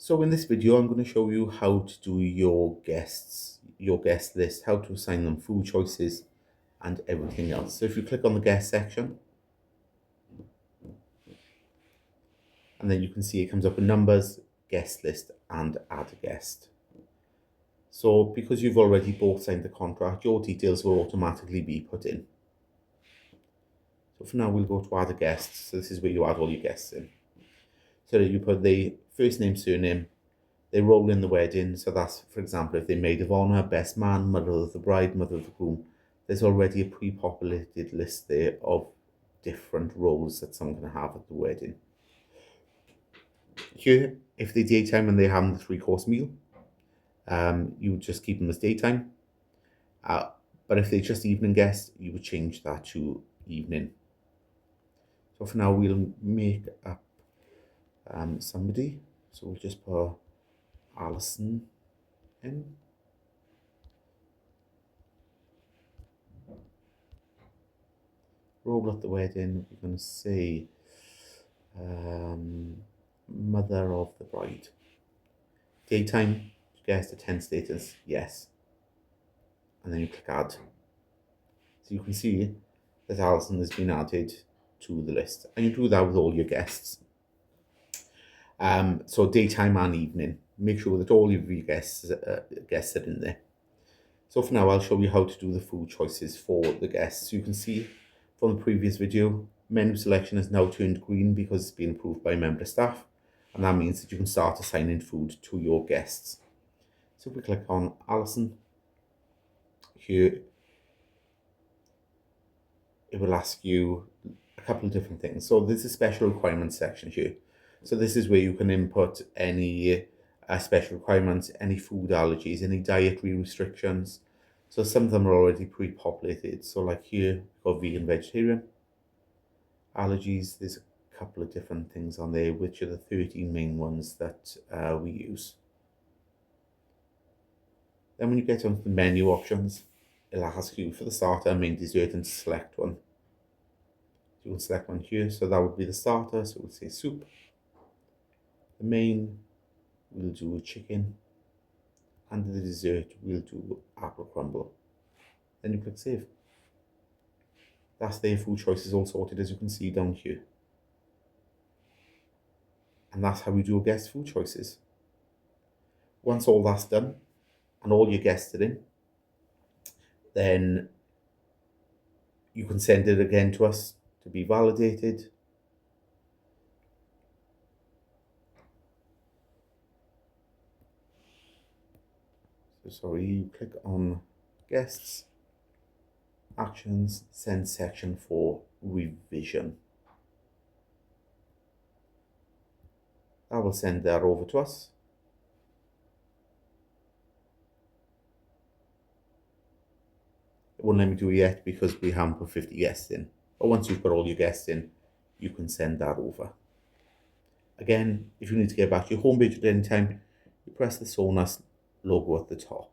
So in this video, I'm going to show you how to do your guest list, how to assign them food choices and everything else. So if you click on the guest section, and then you can see it comes up with numbers, guest list and add a guest. So because you've already both signed the contract, your details will automatically be put in. So for now, we'll go to add a guest. So this is where you add all your guests in. So that you put the first name, surname, they roll in the wedding. So that's, for example, if they maid of honour, best man, mother of the bride, mother of the groom, there's already a pre-populated list there of different roles that someone's going to have at the wedding. Here, if they daytime and they have the 3-course meal, you would just keep them as daytime. But if they're just evening guests, you would change that to evening. So for now, we'll make up somebody. So we'll just put Alison in. Role at the wedding, we're going to say mother of the bride. Daytime, guest attend status, yes. And then you click add. So you can see that Alison has been added to the list. And you do that with all your guests. So daytime and evening. Make sure that all of your guests are in there. So for now, I'll show you how to do the food choices for the guests. So you can see from the previous video, menu selection is now turned green because it's been approved by member staff. And that means that you can start assigning food to your guests. So if we click on Alison, here, it will ask you a couple of different things. So there's a special requirements section here. So this is where you can input any special requirements, any food allergies, any dietary restrictions. So some of them are already pre-populated. So like here, we've got vegan, vegetarian. Allergies, there's a couple of different things on there, which are the 13 main ones that we use. Then when you get onto the menu options, it'll ask you for the starter, main dessert, and select one. You can select one here, so that would be the starter, so we'll say soup. The main, we'll do chicken, and the dessert, we'll do apple crumble. Then you click save. That's their food choices all sorted, as you can see down here. And that's how we do guest food choices. Once all that's done, and all your guests are in, then you can send it again to us to be validated. So sorry, you click on guests, actions, send section for revision. That will send that over to us. It won't let me do it yet because we haven't put 50 guests in. But once you've got all your guests in, you can send that over. Again, if you need to get back to your home page at any time, you press the Sonas logo at the top.